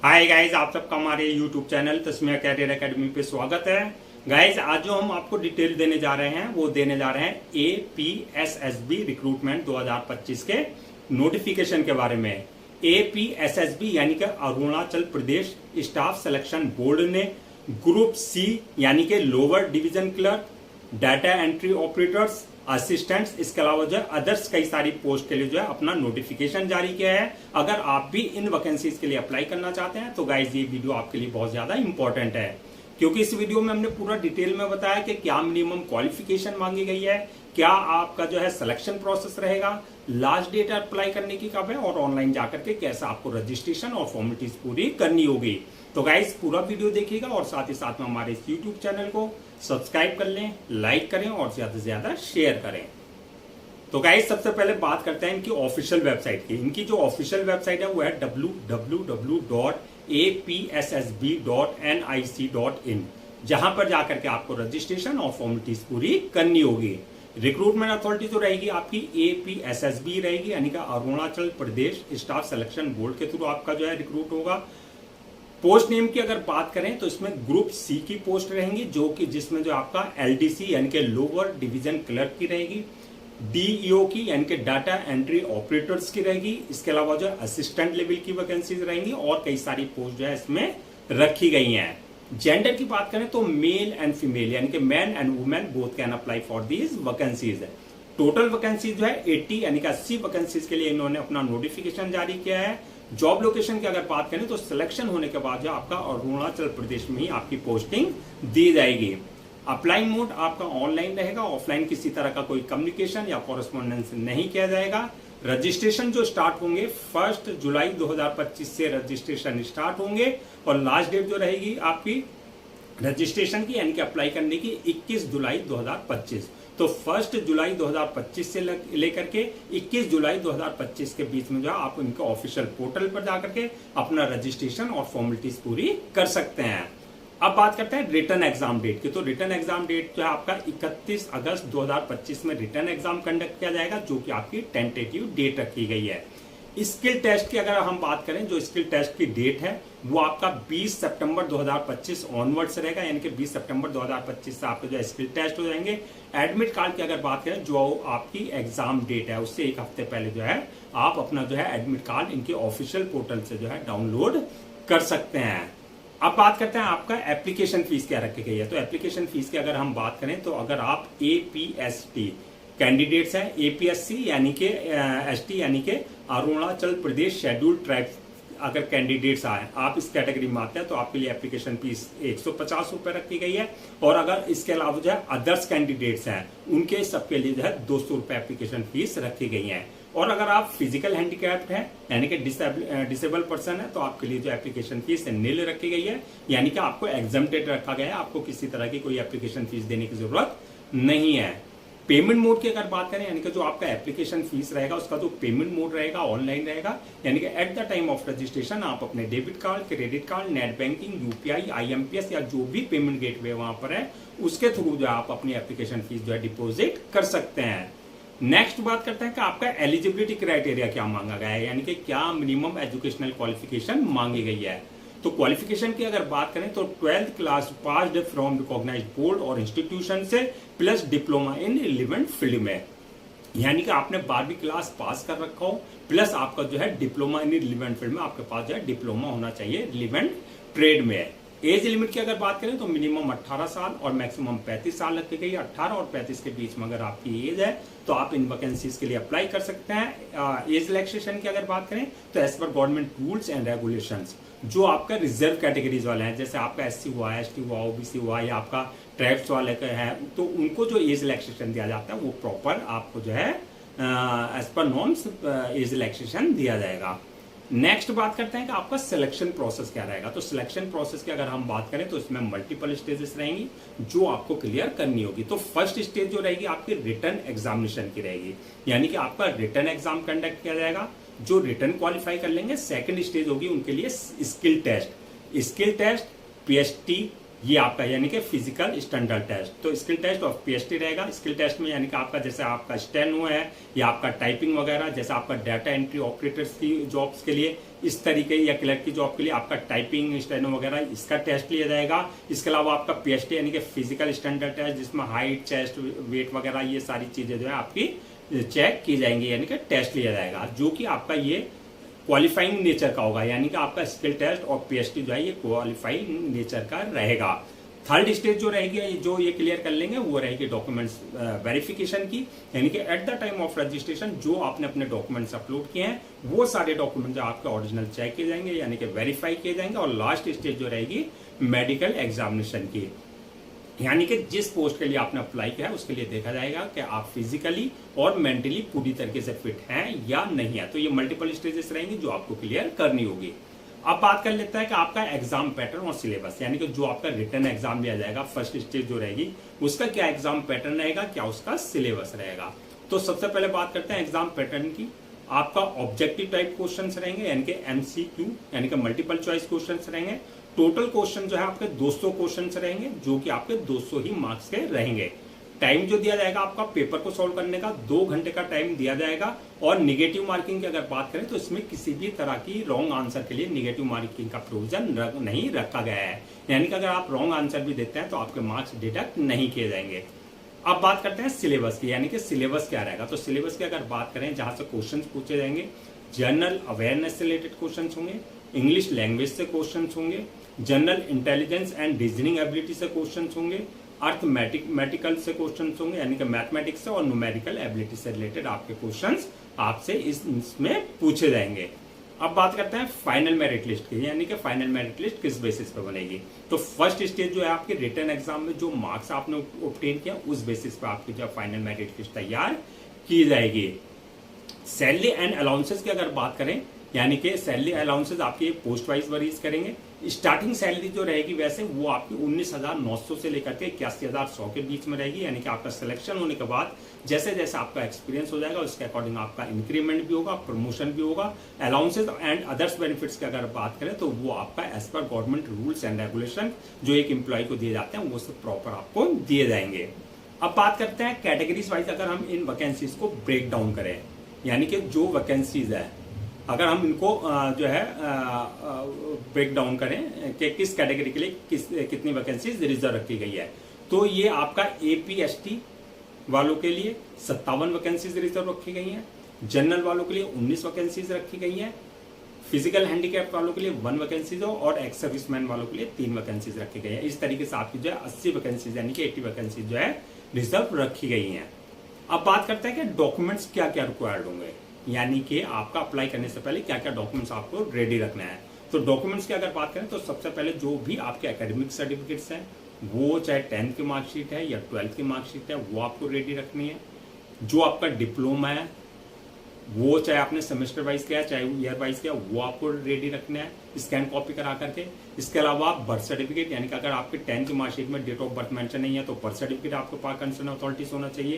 Hi guys, आप सबका हमारे YouTube channel Tasmiya career academy पे स्वागत है। गाइज, आज जो हम आपको डिटेल देने जा रहे हैं वो देने जा रहे हैं APSSB रिक्रूटमेंट 2025 के नोटिफिकेशन के बारे में। APSSB यानी कि Arunachal Pradesh staff selection board ने ग्रुप C यानी कि lower division clerk, data entry operators, assistants, इसके अलावा जो है अदर्स कई सारी पोस्ट के लिए जो है अपना नोटिफिकेशन जारी किया है। अगर आप भी इन वैकेंसीज के लिए अप्लाई करना चाहते हैं तो गाइज ये वीडियो आपके लिए बहुत ज्यादा इंपॉर्टेंट है, क्योंकि इस वीडियो में हमने पूरा डिटेल में बताया कि क्या मिनिमम क्वालिफिकेशन मांगी गई है, क्या आपका जो है सिलेक्शन प्रोसेस रहेगा, लास्ट डेट अप्लाई करने की कब है और ऑनलाइन जाकर के कैसा आपको रजिस्ट्रेशन और फॉर्मेलिटीज पूरी करनी होगी। तो गाइज पूरा वीडियो देखिएगा और साथ ही साथ में हमारे इस यूट्यूब चैनल को सब्सक्राइब कर लें, लाइक करें और ज्यादा से ज्यादा शेयर करें। तो गाइज सबसे पहले बात करते हैं इनकी ऑफिशियल वेबसाइट की। इनकी जो ऑफिशियल वेबसाइट है वो है www.apssb.nic.in, जहां पर जाकर के आपको रजिस्ट्रेशन और फॉर्मेलिटीज पूरी करनी होगी। रिक्रूटमेंट अथॉरिटी जो रहेगी आपकी APSSB रहेगी, यानी कि Arunachal Pradesh staff selection board के थ्रू आपका जो है रिक्रूट होगा। पोस्ट नेम की अगर बात करें तो इसमें ग्रुप C की पोस्ट रहेंगी, जो कि जिसमें जो आपका LDC यानी कि लोअर डिवीजन क्लर्क की रहेगी, DEO की यानी कि डाटा एंट्री ऑपरेटर्स की रहेगी। इसके अलावा जो असिस्टेंट लेवल की वैकेंसीज रहेंगी और कई सारी पोस्ट जो है इसमें रखी गई हैं। जेंडर की बात करें तो मेल एंड फीमेल यानी कि man and women both can apply for these vacancies. Total vacancies जो है 80 यानी कि 80 वैकेंसीज के लिए इन्होंने अपना नोटिफिकेशन जारी किया है। जॉब लोकेशन की अगर बात करें तो सिलेक्शन होने के बाद जो आपका अरुणाचल प्रदेश में ही आपकी पोस्टिंग दी जाएगी। अप्लाई मोड आपका ऑनलाइन रहेगा, ऑफलाइन किसी तरह का कोई कम्युनिकेशन या कॉरेस्पॉन्डेंस नहीं किया जाएगा। रजिस्ट्रेशन जो स्टार्ट होंगे 1 जुलाई 2025 से रजिस्ट्रेशन स्टार्ट होंगे और लास्ट डेट जो रहेगी आपकी रजिस्ट्रेशन की यानी कि अप्लाई करने की 21 जुलाई 2025। तो 1 जुलाई 2025 से लेकर के 21 जुलाई 2025 के बीच में जो आप इनके ऑफिशियल पोर्टल पर जाकर के अपना रजिस्ट्रेशन और फॉर्मेलिटीज पूरी कर सकते हैं। अब बात करते हैं रिटर्न एग्जाम डेट की। तो रिटर्न एग्जाम डेट जो है आपका 31 अगस्त 2025 में रिटर्न एग्जाम कंडक्ट किया जाएगा, जो कि आपकी टेंटेटिव डेट रखी गई है। स्किल टेस्ट की अगर हम बात करें, जो स्किल टेस्ट की डेट है वो आपका 20 सितंबर 2025 ऑनवर्ड से रहेगा, यानी कि 20 सितंबर 2025 से आपके जो स्किल टेस्ट हो जाएंगे। एडमिट कार्ड की अगर बात करें, जो आपकी एग्जाम डेट है उससे एक हफ्ते पहले जो है आप अपना जो है एडमिट कार्ड इनके ऑफिशियल पोर्टल से जो है डाउनलोड कर सकते हैं। अब बात करते हैं आपका एप्लीकेशन फीस क्या रखी गई है। तो एप्लीकेशन फीस की अगर हम बात करें तो अगर आप APST कैंडिडेट्स हैं, APSC यानी कि ST यानी कि अरुणाचल प्रदेश शेड्यूल्ड ट्राइब्स अगर कैंडिडेट्स आए, आप इस कैटेगरी में आते हैं तो आपके लिए एप्लीकेशन फीस 150 रुपए रखी गई है। और अगर इसके अलावा जो है अदर्स कैंडिडेट्स हैं उनके सबके लिए जो है 200 रुपए एप्लीकेशन फीस रखी गई है। और अगर आप फिजिकल हैंडीकैप्ड हैं यानी कि डिसेबल पर्सन है तो आपके लिए जो एप्लीकेशन फीस नील रखी गई है, यानी कि आपको एग्जम्प्टेड रखा गया है, आपको किसी तरह की कोई एप्लीकेशन फीस देने की जरूरत नहीं है। पेमेंट मोड की अगर बात करें, यानी कि जो आपका एप्लीकेशन फीस रहेगा उसका जो पेमेंट मोड रहेगा ऑनलाइन रहेगा, यानी कि at the time of registration आप अपने debit card, credit card, net banking, UPI, IMPS या जो भी पेमेंट गेटवे वहां पर है उसके थ्रू जो आप अपनी एप्लीकेशन फीस जो है डिपोजिट कर सकते हैं। नेक्स्ट बात करते हैं कि आपका एलिजिबिलिटी क्राइटेरिया क्या मांगा गया है, यानी कि क्या मिनिमम एजुकेशनल क्वालिफिकेशन मांगी गई है। तो क्वालिफिकेशन की अगर बात करें तो 12th class passed from recognised board और इंस्टीट्यूशन से plus diploma in relevant field में, यानी कि आपने 12वीं क्लास पास कर रखा हो प्लस आपका जो है डिप्लोमा इन रिलेवेंट फील्ड में आपके पास जो है डिप्लोमा होना चाहिए रिलेवेंट ट्रेड में। एज लिमिट की अगर बात करें तो मिनिमम 18 साल और मैक्सिमम 35 साल रखी गई है। 18 और 35 के बीच में अगर आपकी एज है तो आप इन वैकेंसीज के लिए अप्लाई कर सकते हैं। एज रिलैक्सेशन की अगर बात करें तो as per government rules and regulations, जो आपका रिजर्व कैटेगरीज वाले हैं जैसे आपका SC हुआ, ST हुआ, OBC हुआ या आपका ट्राइब्स वाले का है, तो उनको जो एज रिलैक्सेशन दिया जाता है वो प्रॉपर आपको जो है as per norms age relaxation दिया जाएगा। नेक्स्ट बात करते हैं कि आपका सिलेक्शन प्रोसेस क्या रहेगा। तो सिलेक्शन प्रोसेस की अगर हम बात करें तो इसमें मल्टीपल स्टेजेस रहेंगी जो आपको क्लियर करनी होगी। तो फर्स्ट स्टेज जो रहेगी आपकी रिटर्न एग्जामिनेशन की रहेगी, यानी कि आपका रिटर्न एग्जाम कंडक्ट किया जाएगा। जो रिटर्न क्वालिफाई कर लेंगे, सेकंड स्टेज होगी उनके लिए skill test. Skill test PST ये आपका यानी कि फिजिकल स्टैंडर्ड टेस्ट। तो स्किल टेस्ट और पीएचटी रहेगा। स्किल टेस्ट में यानी कि आपका जैसे आपका स्टेनो है या आपका टाइपिंग वगैरह, जैसे आपका डाटा एंट्री ऑपरेटर्स की जॉब्स के लिए इस तरीके, या क्लर्क की जॉब के लिए आपका टाइपिंग स्टेनो वगैरह इसका टेस्ट लिया जाएगा। इसके अलावा आपका पीएचटी यानी कि फिजिकल स्टैंडर्ड टेस्ट, जिसमें हाइट, चेस्ट, वेट वगैरह ये सारी चीजें जो है आपकी चेक की जाएंगी, यानी कि टेस्ट लिया जाएगा, जो कि आपका ये क्वालिफाइंग नेचर का होगा। यानी कि आपका स्किल टेस्ट और पीएचडी जो है ये क्वालिफाइंग नेचर का रहेगा। थर्ड स्टेज जो रहेगी, जो ये क्लियर कर लेंगे, वो रहेगी डॉक्यूमेंट्स वेरिफिकेशन की। यानी कि at the time of registration जो आपने अपने डॉक्यूमेंट्स अपलोड किए हैं, वो सारे डॉक्यूमेंट जो आपके ओरिजिनल चेक किए जाएंगे, यानी कि वेरीफाई किए जाएंगे। और लास्ट स्टेज जो रहेगी मेडिकल एग्जामिनेशन की, यानी कि जिस पोस्ट के लिए आपने अप्लाई किया है उसके लिए देखा जाएगा कि आप फिजिकली और मेंटली पूरी तरीके से फिट हैं या नहीं है। तो ये मल्टीपल स्टेजेस रहेंगी जो आपको क्लियर करनी होगी। अब बात कर लेते हैं कि आपका एग्जाम पैटर्न और सिलेबस, यानी कि जो आपका रिटर्न एग्जाम लिया जाएगा, फर्स्ट स्टेज जो रहेगी, उसका क्या एग्जाम पैटर्न रहेगा, क्या उसका सिलेबस रहेगा। तो सबसे पहले बात करते हैं एग्जाम पैटर्न की। आपका ऑब्जेक्टिव टाइप क्वेश्चंस रहेंगे, यानी कि एमसीक्यू, यानी कि मल्टीपल चॉइस क्वेश्चंस रहेंगे। टोटल क्वेश्चन जो है आपके 200 क्वेश्चंस रहेंगे, जो कि आपके 200 ही मार्क्स के रहेंगे। टाइम जो दिया जाएगा आपका पेपर को सॉल्व करने का 2 घंटे का टाइम दिया जाएगा। और निगेटिव मार्किंग की अगर बात करें तो इसमें किसी भी तरह की रॉन्ग आंसर के लिए निगेटिव मार्किंग का प्रोविजन नहीं रखा गया है। यानी कि अगर आप रॉन्ग आंसर भी देते हैं तो आपके मार्क्स डिडक्ट नहीं किए जाएंगे। अब बात करते हैं सिलेबस की, यानी कि सिलेबस क्या रहेगा। तो सिलेबस की अगर बात करें, जहां से क्वेश्चन पूछे जाएंगे, जनरल अवेयरनेस से रिलेटेड क्वेश्चन होंगे, इंग्लिश लैंग्वेज से क्वेश्चन होंगे, general intelligence and reasoning ability से क्वेश्चन होंगे, अर्थमेटिकल से क्वेश्चन होंगे, यानी कि मैथमेटिक्स से और न्यूमेरिकल एबिलिटी से रिलेटेड आपके क्वेश्चंस आपसे इसमें पूछे जाएंगे। अब बात करते हैं फाइनल मेरिट लिस्ट की, यानी कि फाइनल मेरिट लिस्ट किस बेसिस पे बनेगी। तो फर्स्ट स्टेज जो है आपके रिटन एग्जाम में जो मार्क्स आपने ऑब्टेन किया, उस बेसिस पे आपकी जो फाइनल मेरिट लिस्ट तैयार की जाएगी। सैलरी एंड अलाउंसेस की अगर बात करें, यानी कि सैलरी अलाउंसेस आपके पोस्ट वाइज वरीज करेंगे। स्टार्टिंग सैलरी जो रहेगी वैसे वो आपकी 19,900 से लेकर के 81,100 के बीच में रहेगी। यानी कि आपका सिलेक्शन होने के बाद जैसे जैसे आपका एक्सपीरियंस हो जाएगा उसके अकॉर्डिंग आपका इंक्रीमेंट भी होगा, प्रमोशन भी होगा। अलाउंसेस एंड अदर्स बेनिफिट्स की अगर बात करें तो वो आपका as per government rules and regulation जो एक एम्प्लॉय को दिए जाते हैं वो सब प्रॉपर आपको दिए जाएंगे। अब बात करते हैं कैटेगरीज वाइज, अगर हम इन वैकेंसीज को ब्रेक डाउन करें, यानी कि जो वैकेंसीज है अगर हम इनको जो है ब्रेक डाउन करें कि किस कैटेगरी के लिए कितनी वैकेंसीज रिजर्व रखी गई है, तो ये आपका एपीएसटी वालों के लिए 57 वैकेंसीज रिजर्व रखी गई हैं, जनरल वालों के लिए 19 वैकेंसीज रखी गई हैं, फिजिकल हैंडीकैप वालों के लिए 1 वैकेंसीज और एक्स सर्विसमैन वालों के लिए 3 वैकेंसीज रखी गई है। इस तरीके से आपकी जो है 80 वैकेंसीज यानी कि 80 वैकेंसीज जो है रिजर्व रखी गई हैं। अब बात करते हैं कि डॉक्यूमेंट्स क्या क्या रिक्वायर्ड होंगे, यानी कि आपका अप्लाई करने से पहले क्या क्या डॉक्यूमेंट्स आपको रेडी रखना है। तो डॉक्यूमेंट्स की अगर बात करें तो सबसे पहले जो भी आपके एकेडमिक सर्टिफिकेट्स हैं, वो चाहे 10th की मार्कशीट है या 12th की मार्कशीट है, वो आपको रेडी रखनी है। जो आपका डिप्लोमा है वो चाहे आपने सेमेस्टर वाइज किया चाहे ईयर वाइज किया, वो आपको रेडी रखना है स्कैन कॉपी करा करके। इसके अलावा बर्थ सर्टिफिकेट, यानी कि अगर आपके 10th की मार्कशीट में डेट ऑफ बर्थ मेंशन नहीं है तो बर्थ सर्टिफिकेट आपके पास कंसर्न अथॉरिटी से होना चाहिए।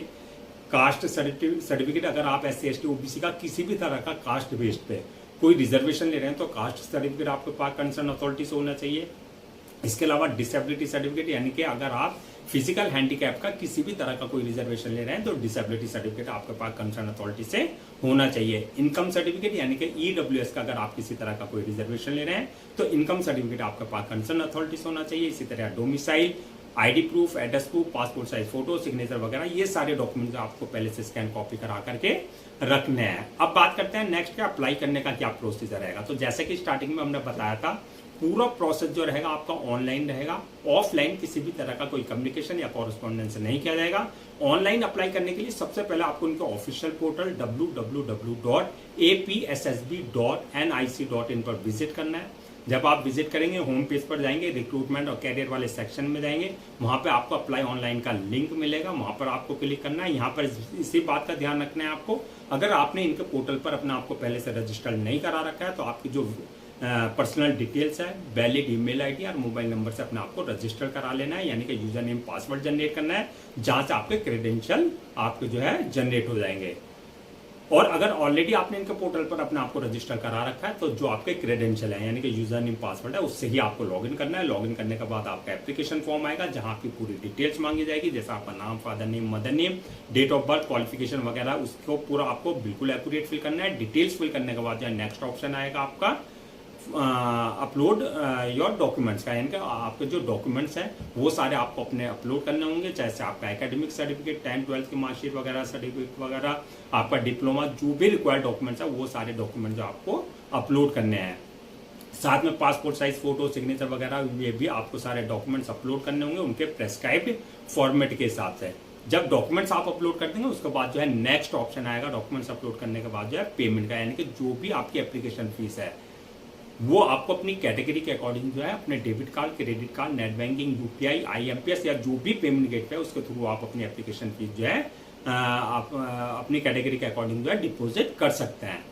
कास्ट सर्टिफिकेट, अगर आप SC ST OBC का किसी भी तरह का कास्ट बेस्ड पे कोई रिजर्वेशन ले रहे हैं तो कास्ट सर्टिफिकेट आपके पास कंसर्न अथॉरिटी से होना चाहिए। इसके अलावा डिसेबिलिटी सर्टिफिकेट, यानी कि अगर आप फिजिकल हैंडीकैप का किसी भी तरह का कोई रिजर्वेशन ले रहे हैं तो डिसेबिलिटी सर्टिफिकेट आपके पास कंसर्न अथॉरिटी से होना चाहिए। इनकम सर्टिफिकेट, यानी कि EWS का अगर आप किसी तरह का कोई रिजर्वेशन ले रहे हैं तो इनकम सर्टिफिकेट आपके पास कंसर्न अथॉरिटी से होना चाहिए। इसी तरह domicile, ID proof, address proof, passport size photo, signature वगैरह, ये सारे डॉक्यूमेंट आपको पहले से स्कैन कॉपी करा करके रखने हैं। अब बात करते हैं नेक्स्ट का अप्लाई करने का क्या प्रोसीजर रहेगा। तो जैसे कि स्टार्टिंग में हमने बताया था, पूरा प्रोसेस जो रहेगा आपका ऑनलाइन रहेगा, ऑफलाइन किसी भी तरह का कोई कम्युनिकेशन या कॉरेस्पॉन्डेंस नहीं किया जाएगा। ऑनलाइन अप्लाई करने के लिए सबसे पहले आपको उनके ऑफिशियल पोर्टल www.apssb.nic.in पर विजिट करना है। जब आप विजिट करेंगे होम पेज पर जाएंगे, रिक्रूटमेंट और कैरियर वाले सेक्शन में जाएंगे, वहां पे आपको अप्लाई ऑनलाइन का लिंक मिलेगा, वहां पर आपको क्लिक करना है। यहाँ पर इसी बात का ध्यान रखना है आपको, अगर आपने इनके पोर्टल पर अपना आपको पहले से रजिस्टर नहीं करा रखा है तो आपकी जो पर्सनल डिटेल्स है, वैलिड ईमेल आईडी और मोबाइल नंबर से अपने आपको रजिस्टर करा लेना है, यानी कि यूजर नेम पासवर्ड जनरेट करना है, जहां से आपके क्रेडेंशियल आपके जो है जनरेट हो जाएंगे। और अगर ऑलरेडी आपने इनके पोर्टल पर अपने आप को रजिस्टर करा रखा है तो जो आपके क्रेडेंशियल है यानी कि यूजर नेम पासवर्ड है उससे ही आपको लॉगिन करना है। लॉगिन करने के बाद आपका एप्लीकेशन फॉर्म आएगा जहां आपकी पूरी डिटेल्स मांगी जाएगी, जैसा आपका नाम, father name, mother name, date of birth, qualification वगैरह, उसको पूरा आपको बिल्कुल एक्यूरेट फिल करना है। डिटेल्स फिल करने के बाद जो नेक्स्ट ऑप्शन आएगा आपका अपलोड योर डॉक्यूमेंट्स का, यानी कि आपके जो डॉक्यूमेंट्स हैं वो सारे आपको अपने अपलोड करने होंगे, जैसे आपका एकेडमिक सर्टिफिकेट, 10th 12th की मार्कशीट वगैरह, सर्टिफिकेट वगैरह, आपका डिप्लोमा, जो भी रिक्वायर्ड डॉक्यूमेंट्स है वो सारे डॉक्यूमेंट जो आपको अपलोड करने हैं। साथ में पासपोर्ट साइज फोटो, सिग्नेचर वगैरह ये भी आपको सारे डॉक्यूमेंट्स अपलोड करने होंगे उनके प्रेस्क्राइब्ड फॉर्मेट के हिसाब से। जब डॉक्यूमेंट्स आप अपलोड कर देंगे उसके बाद जो है नेक्स्ट ऑप्शन आएगा डॉक्यूमेंट्स अपलोड करने के बाद जो है पेमेंट का, यानी कि जो भी आपकी एप्लीकेशन फीस है वो आपको अपनी कैटेगरी के अकॉर्डिंग जो है अपने debit card, credit card, net banking, UPI, IMPS या जो भी पेमेंट गेटवे है उसके थ्रू आप अपनी एप्लीकेशन फीस जो है आप अपनी कैटेगरी के अकॉर्डिंग जो है डिपॉजिट कर सकते हैं।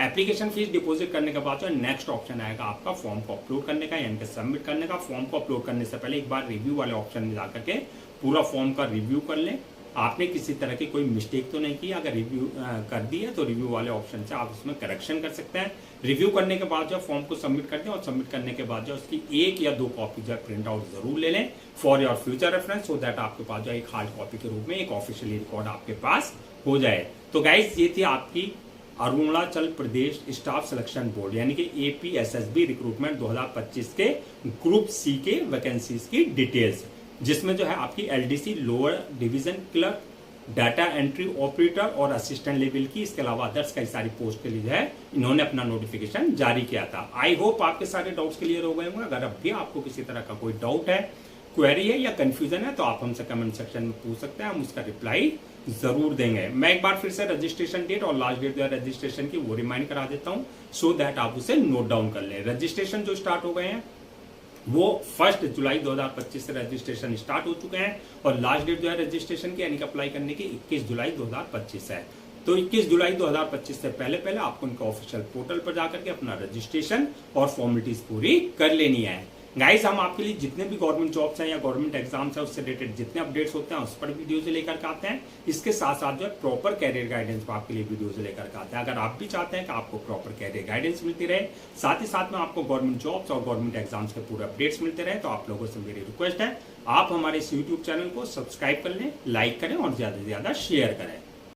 एप्लीकेशन फीस डिपॉजिट करने के बाद जो है नेक्स्ट ऑप्शन आएगा आपका फॉर्म को अपलोड करने का, यानी कि सबमिट करने का। फॉर्म को अपलोड करने से पहले एक बार रिव्यू वाले ऑप्शन में जाकर के पूरा फॉर्म का रिव्यू कर लें, आपने किसी तरह की कोई मिस्टेक तो नहीं की। अगर रिव्यू कर दी है तो रिव्यू वाले ऑप्शन से आप उसमें करेक्शन कर सकते हैं। रिव्यू करने के बाद जो फॉर्म को सबमिट कर दें और सबमिट करने के बाद जो उसकी 1 या 2 कॉपी जो है प्रिंट आउट जरूर ले लें for your future reference, so that आपके पास जो एक हार्ड कॉपी के रूप में एक ऑफिशियली रिकॉर्ड आपके पास हो जाए। तो गाइस ये थी आपकी Arunachal Pradesh staff selection board यानी कि APSSB रिक्रूटमेंट 2025 के ग्रुप C के वैकेंसीज की डिटेल्स, जिसमें जो है आपकी LDC lower division clerk, data entry operator और असिस्टेंट लेवल की, इसके अलावा अदर्स कई सारी पोस्ट के लिए है इन्होंने अपना नोटिफिकेशन जारी किया था। आई होप आपके सारे डाउट्स क्लियर हो गए होंगे। अगर अब भी आपको किसी तरह का कोई डाउट है, क्वेरी है या कंफ्यूजन है तो आप हमसे कमेंट सेक्शन में पूछ सकते हैं, हम उसका रिप्लाई जरूर देंगे। मैं एक बार फिर से रजिस्ट्रेशन डेट और लास्ट डेट जो है रजिस्ट्रेशन की वो रिमाइंड करा देता हूं, सो दैट आप उसे नोट डाउन कर लें। रजिस्ट्रेशन जो स्टार्ट हो गए हैं वो 1 जुलाई 2025 से रजिस्ट्रेशन स्टार्ट हो चुके हैं और लास्ट डेट जो है रजिस्ट्रेशन की यानी कि अप्लाई करने की 21 जुलाई 2025 है। तो 21 जुलाई 2025 से पहले पहले आपको उनका ऑफिशियल पोर्टल पर जाकर के अपना रजिस्ट्रेशन और फॉर्मेलिटीज पूरी कर लेनी है। गाइस हम आपके लिए जितने भी गवर्नमेंट जॉब्स हैं या गवर्नमेंट एग्जाम्स हैं उससे रिलेटेड जितने अपडेट्स होते हैं उस पर वीडियोज लेकर के आते हैं। इसके साथ साथ जो है प्रॉपर कैरियर गाइडेंस पर आपके लिए वीडियोज लेकर के आते हैं। अगर आप भी चाहते हैं कि आपको प्रॉपर कैरियर गाइडेंस मिलती रहे, साथ ही साथ में आपको गवर्नमेंट जॉब्स और गवर्नमेंट एग्जाम्स के पूरे अपडेट्स मिलते रहे, तो आप लोगों से मेरी रिक्वेस्ट है आप हमारे इस यूट्यूब चैनल को सब्सक्राइब कर लें, लाइक करें और ज्यादा से ज्यादा शेयर करें।